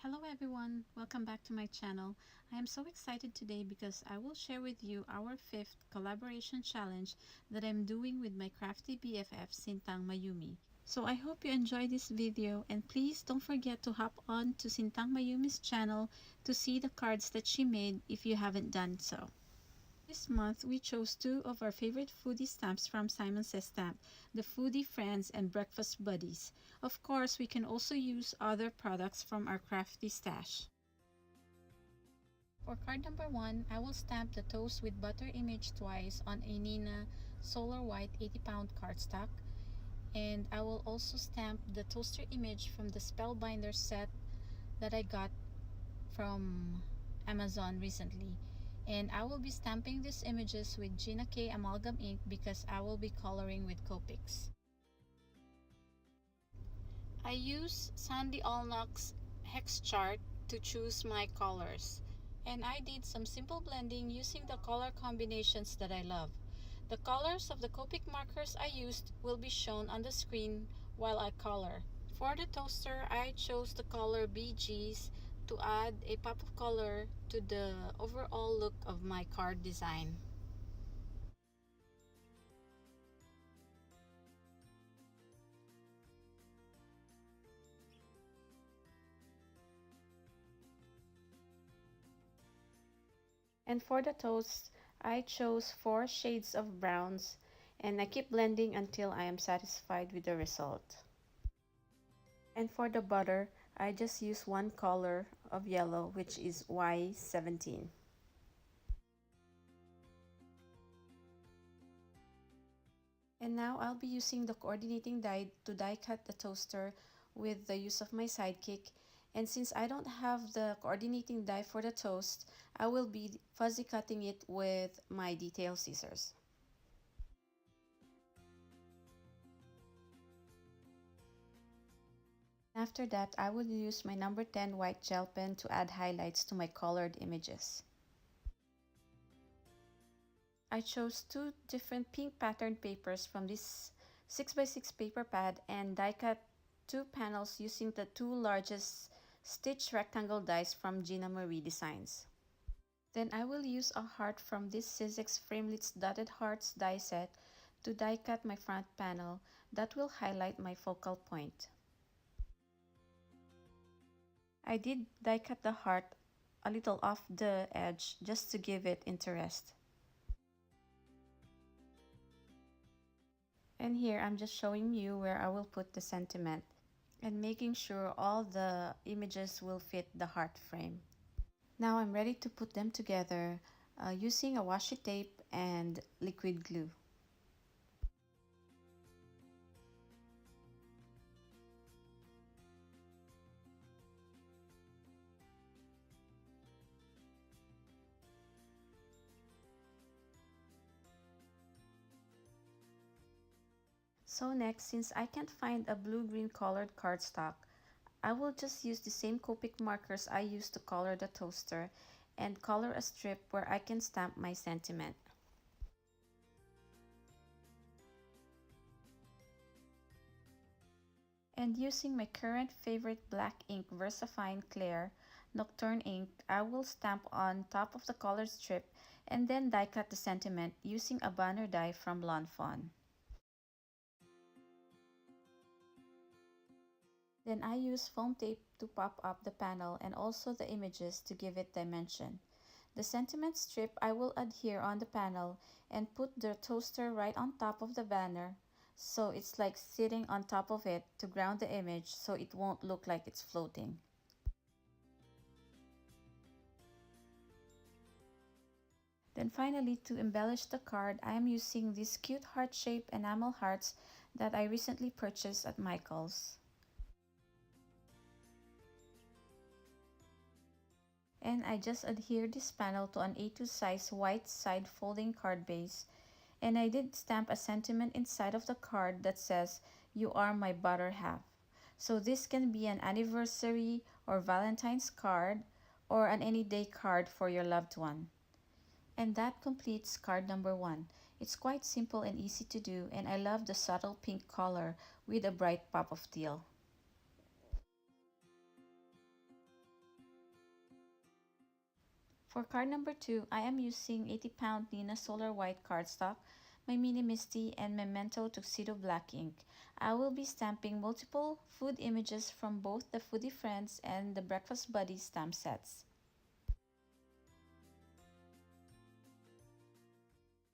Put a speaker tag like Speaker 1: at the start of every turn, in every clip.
Speaker 1: Hello everyone, welcome back to my channel. I am so excited today because I will share with you our 5th collaboration challenge that I'm doing with my crafty BFF Sintang Mayumi. So I hope you enjoy this video, and please don't forget to hop on to Sintang Mayumi's channel to see the cards that she made if you haven't done so. This month, we chose two of our favorite foodie stamps from Simon Says Stamp, the Foodie Friends and Breakfast Buddies. Of course, we can also use other products from our crafty stash. For card number 1, I will stamp the toast with butter image twice on a Nina Solar White 80-pound cardstock. And I will also stamp the toaster image from the Spellbinder set that I got from Amazon recently. And I will be stamping these images with Gina K amalgam ink because I will be coloring with Copics. I use Sandy Allnock's hex chart to choose my colors, and I did some simple blending using the color combinations that I love. The colors of the Copic markers I used will be shown on the screen while I color. For the toaster, I chose the color BGs to add a pop of color to the overall look of my card design. And for the toast, I chose 4 shades of browns, and I keep blending until I am satisfied with the result. And for the butter, I just use one color of yellow, which is Y17. And now I'll be using the coordinating die to die cut the toaster with the use of my sidekick. And since I don't have the coordinating die for the toast, I will be fuzzy cutting it with my detail scissors. After that, I will use my number 10 white gel pen to add highlights to my colored images. I chose 2 different pink patterned papers from this 6x6 paper pad and die cut 2 panels using the 2 largest stitch rectangle dies from Gina Marie Designs. Then I will use a heart from this Sizzix Framelits Dotted Hearts die set to die cut my front panel that will highlight my focal point. I did die cut the heart a little off the edge just to give it interest. And here I'm just showing you where I will put the sentiment and making sure all the images will fit the heart frame. Now I'm ready to put them together using a washi tape and liquid glue. So next, since I can't find a blue-green colored cardstock, I will just use the same Copic markers I used to color the toaster and color a strip where I can stamp my sentiment. And using my current favorite black ink VersaFine Clear Nocturne ink, I will stamp on top of the colored strip and then die cut the sentiment using a banner die from Lawn Fawn. Then I use foam tape to pop up the panel and also the images to give it dimension. The sentiment strip I will adhere on the panel and put the toaster right on top of the banner, so it's like sitting on top of it to ground the image so it won't look like it's floating. Then finally, to embellish the card, I am using these cute heart-shaped enamel hearts that I recently purchased at Michael's. And I just adhered this panel to an A2 size white side folding card base, and I did stamp a sentiment inside of the card that says, "You are my butter half." So this can be an anniversary or Valentine's card or an any day card for your loved one. And that completes card number 1. It's quite simple and easy to do, and I love the subtle pink color with a bright pop of teal. For card number 2, I am using 80-pound Nina Solar White cardstock, my Mini Misty, and Memento Tuxedo Black ink. I will be stamping multiple food images from both the Foodie Friends and the Breakfast Buddies stamp sets.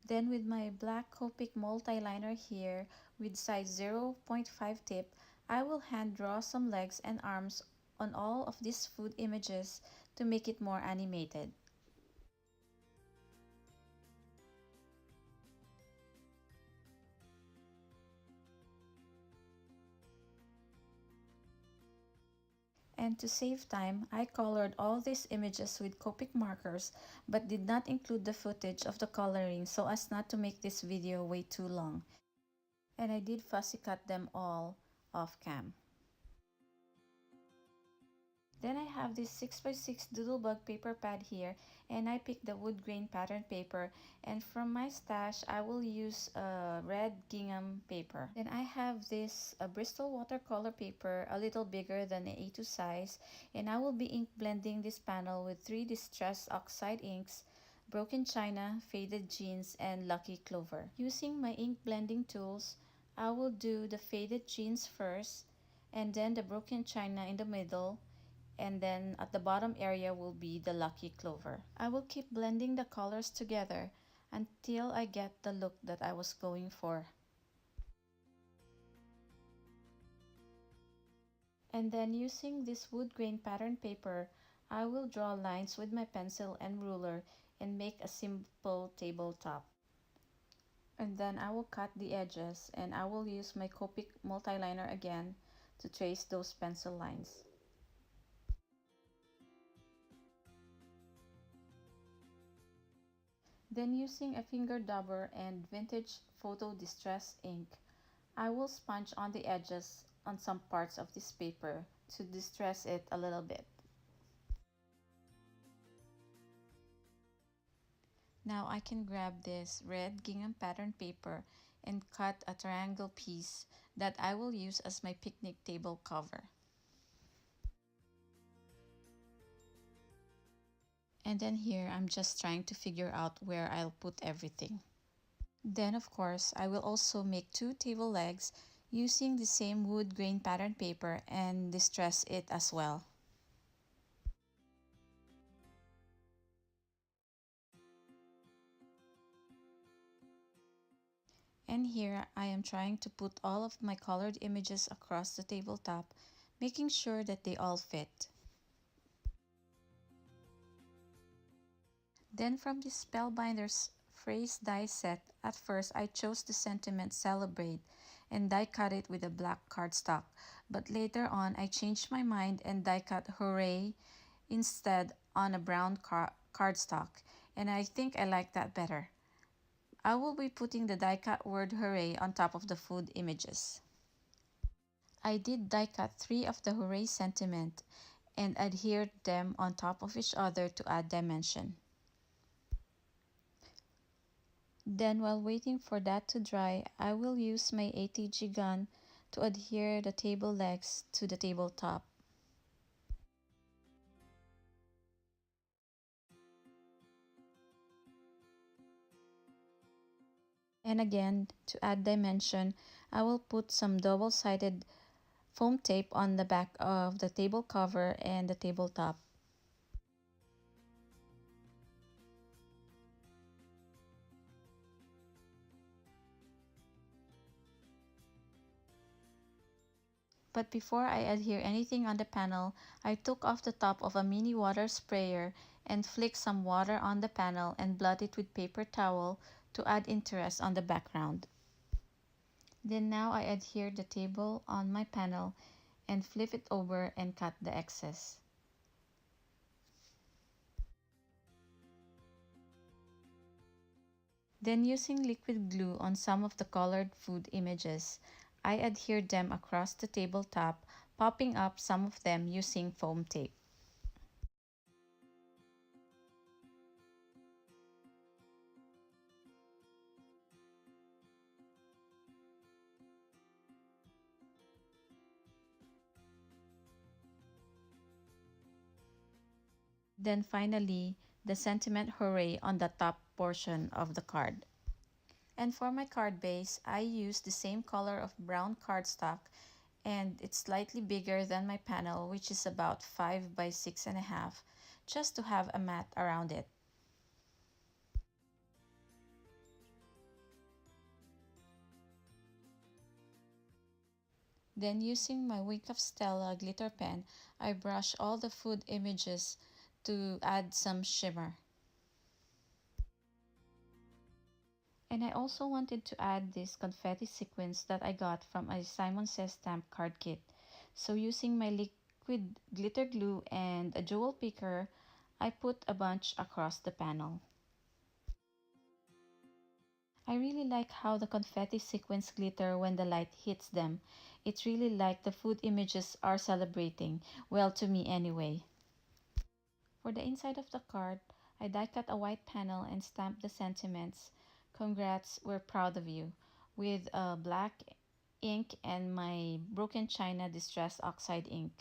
Speaker 1: Then with my black Copic multi-liner here with size 0.5 tip, I will hand draw some legs and arms on all of these food images to make it more animated. And to save time, I colored all these images with Copic markers but did not include the footage of the coloring so as not to make this video way too long. And I did fussy cut them all off cam. Then I have this 6x6 doodlebug paper pad here, and I picked the wood grain pattern paper, and from my stash I will use red gingham paper. Then I have this Bristol watercolor paper, a little bigger than an A2 size, and I will be ink blending this panel with 3 Distress Oxide inks, Broken China, Faded Jeans, and Lucky Clover. Using my ink blending tools, I will do the Faded Jeans first, and then the Broken China in the middle, and then at the bottom area will be the Lucky Clover. I will keep blending the colors together until I get the look that I was going for. And then using this wood grain pattern paper, I will draw lines with my pencil and ruler and make a simple tabletop. And then I will cut the edges, and I will use my Copic multi-liner again to trace those pencil lines. Then using a finger dauber and vintage photo distress ink, I will smudge on the edges on some parts of this paper to distress it a little bit. Now I can grab this red gingham pattern paper and cut a triangle piece that I will use as my picnic table cover. And then here I'm just trying to figure out where I'll put everything. Then of course I will also make 2 table legs using the same wood grain pattern paper and distress it as well. And here I am trying to put all of my colored images across the tabletop, making sure that they all fit. Then from the Spellbinders phrase die set, at first I chose the sentiment Celebrate and die cut it with a black cardstock, but later on I changed my mind and die cut Hooray instead on a brown cardstock, and I think I like that better. I will be putting the die cut word Hooray on top of the food images. I did die cut 3 of the Hooray sentiment and adhered them on top of each other to add dimension. Then while waiting for that to dry, I will use my ATG gun to adhere the table legs to the tabletop. And again, to add dimension, I will put some double-sided foam tape on the back of the table cover and the tabletop. But before I adhere anything on the panel, I took off the top of a mini water sprayer and flicked some water on the panel and blot it with paper towel to add interest on the background. Then now I adhere the table on my panel and flip it over and cut the excess. Then using liquid glue on some of the colored food images, I adhered them across the tabletop, popping up some of them using foam tape. Then finally, the sentiment hooray on the top portion of the card. And for my card base, I use the same color of brown cardstock, and it's slightly bigger than my panel, which is about 5 by 6.5, just to have a mat around it. Then using my Wink of Stella glitter pen, I brush all the food images to add some shimmer. And I also wanted to add this confetti sequence that I got from a Simon Says stamp card kit. So using my liquid glitter glue and a jewel picker, I put a bunch across the panel. I really like how the confetti sequence glitter when the light hits them. It's really like the food images are celebrating, well, to me anyway. For the inside of the card, I die cut a white panel and stamp the sentiments. Congrats, we're proud of you, with black ink and my broken china distress oxide ink,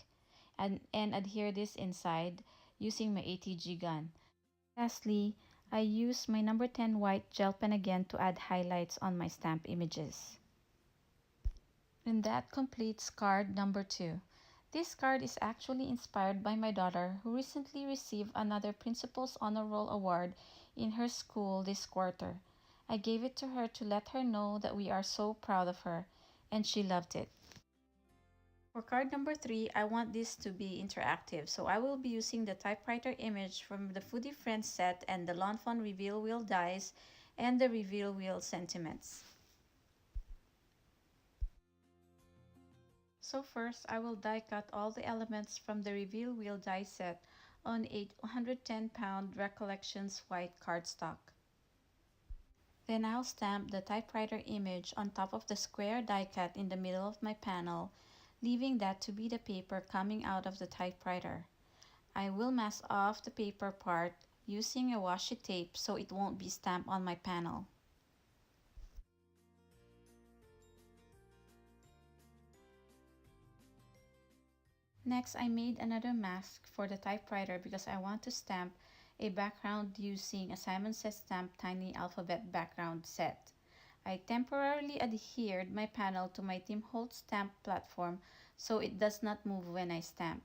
Speaker 1: and adhere this inside using my ATG gun. Lastly, I use my number 10 white gel pen again to add highlights on my stamp images. And that completes card number 2. This card is actually inspired by my daughter, who recently received another Principal's Honor Roll Award in her school this quarter. I gave it to her to let her know that we are so proud of her, and she loved it. For card number 3, I want this to be interactive, so I will be using the typewriter image from the Foodie Friends set and the Lawn Fawn Reveal Wheel dies and the Reveal Wheel sentiments. So first, I will die cut all the elements from the Reveal Wheel die set on a 110-pound Recollections white cardstock. Then I'll stamp the typewriter image on top of the square die cut in the middle of my panel, leaving that to be the paper coming out of the typewriter. I will mask off the paper part using a washi tape so it won't be stamped on my panel. Next, I made another mask for the typewriter because I want to stamp a background using a Simon Says Stamp Tiny Alphabet background set. I temporarily adhered my panel to my Tim Holtz stamp platform so it does not move when I stamp.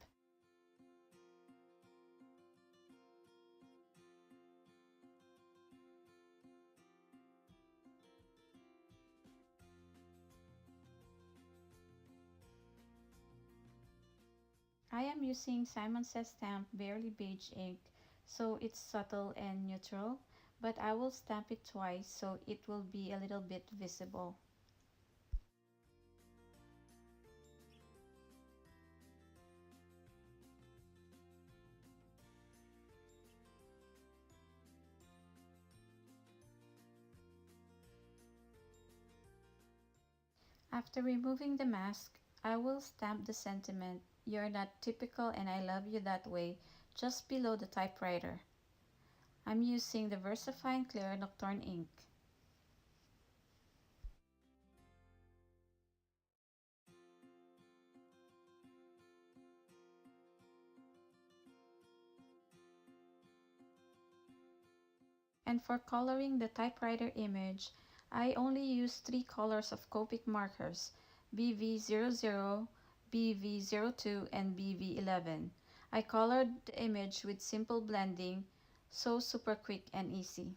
Speaker 1: I am using Simon Says Stamp Barely Beige ink, so it's subtle and neutral, but I will stamp it twice so it will be a little bit visible. After removing the mask, I will stamp the sentiment, "You're not typical and I love you that way," just below the typewriter. I'm using the VersaFine Clear Nocturne ink. And for coloring the typewriter image, I only use 3 colors of Copic markers, BV00, BV02, and BV11. I colored the image with simple blending, so super quick and easy.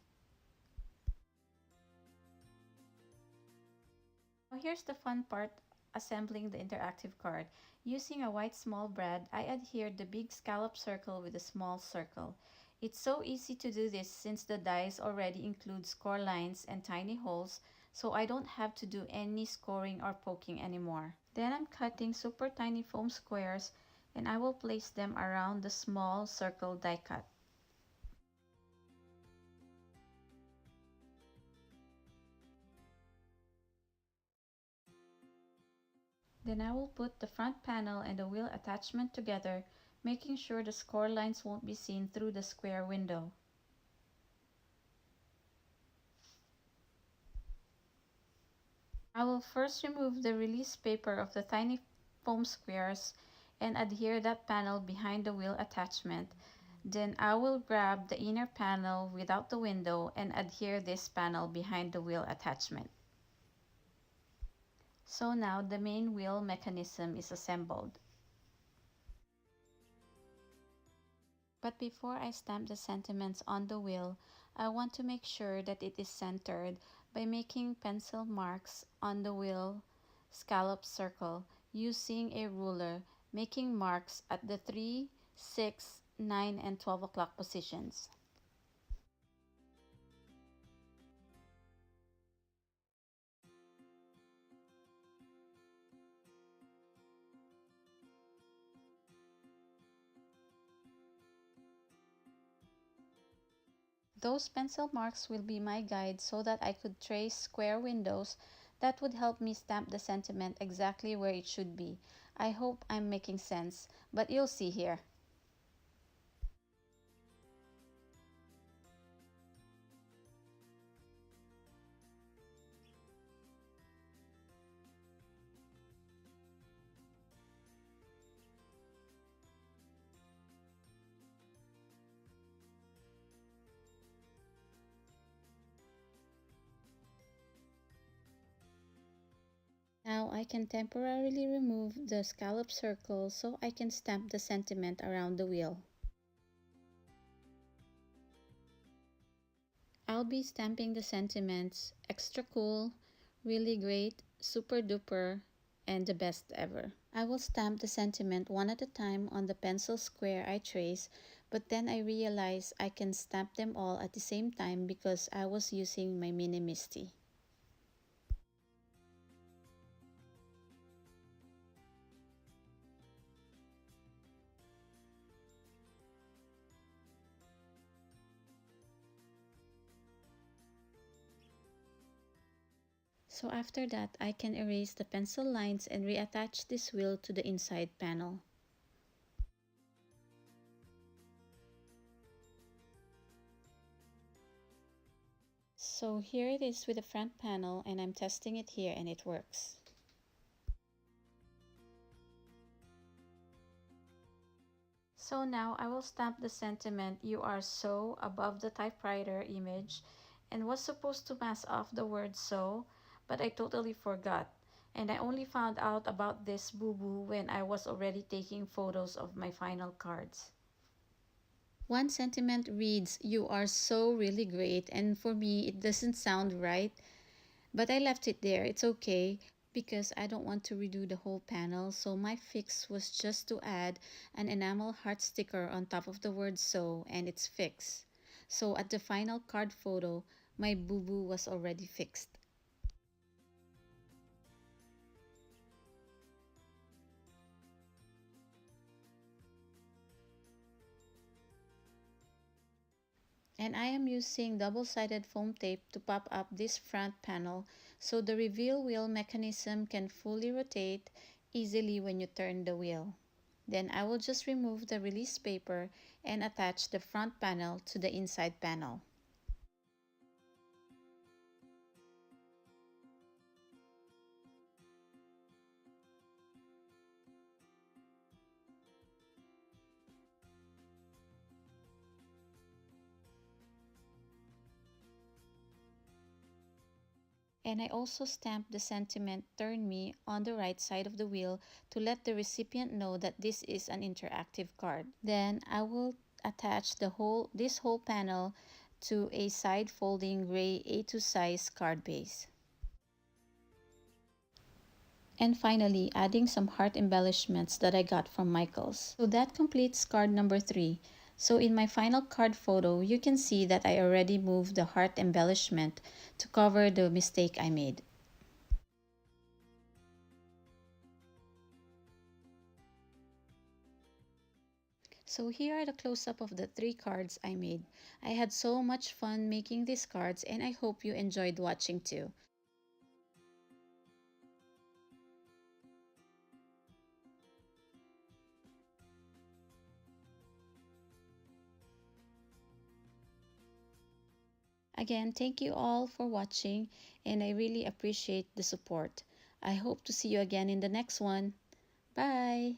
Speaker 1: Now here's the fun part, assembling the interactive card. Using a white small brad, I adhered the big scallop circle with a small circle. It's so easy to do this since the dies already include score lines and tiny holes, so I don't have to do any scoring or poking anymore. Then I'm cutting super tiny foam squares and I will place them around the small circle die cut. Then I will put the front panel and the wheel attachment together, making sure the score lines won't be seen through the square window. I will first remove the release paper of the tiny foam squares and adhere that panel behind the wheel attachment. Then I will grab the inner panel without the window and adhere this panel behind the wheel attachment. So now the main wheel mechanism is assembled. But before I stamp the sentiments on the wheel, I want to make sure that it is centered by making pencil marks on the wheel scallop circle using a ruler, making marks at the 3, 6, 9, and 12 o'clock positions. Those pencil marks will be my guide so that I could trace square windows that would help me stamp the sentiment exactly where it should be. I hope I'm making sense, but you'll see here. Now I can temporarily remove the scallop circle so I can stamp the sentiment around the wheel. I'll be stamping the sentiments extra cool, really great, super duper, and the best ever. I will stamp the sentiment one at a time on the pencil square I trace, but then I realized I can stamp them all at the same time because I was using my Mini Misty. So after that, I can erase the pencil lines and reattach this wheel to the inside panel. So here it is with the front panel, and I'm testing it here and it works. So now I will stamp the sentiment "You are so" above the typewriter image, and was supposed to mask off the word "so," but I totally forgot. And I only found out about this boo-boo when I was already taking photos of my final cards. One sentiment reads, "You are so really great," and for me it doesn't sound right, but I left it there. It's okay because I don't want to redo the whole panel, so my fix was just to add an enamel heart sticker on top of the word "so," and it's fixed. So at the final card photo, my boo-boo was already fixed. And I am using double-sided foam tape to pop up this front panel so the reveal wheel mechanism can fully rotate easily when you turn the wheel. Then I will just remove the release paper and attach the front panel to the inside panel. And I also stamped the sentiment "Turn Me" on the right side of the wheel to let the recipient know that this is an interactive card. Then I will attach this whole panel to a side folding gray A2 size card base. And finally, adding some heart embellishments that I got from Michaels. So that completes card number 3. So in my final card photo, you can see that I already moved the heart embellishment to cover the mistake I made. So here are the close-up of the 3 cards I made. I had so much fun making these cards, and I hope you enjoyed watching too. Again, thank you all for watching, and I really appreciate the support. I hope to see you again in the next one. Bye!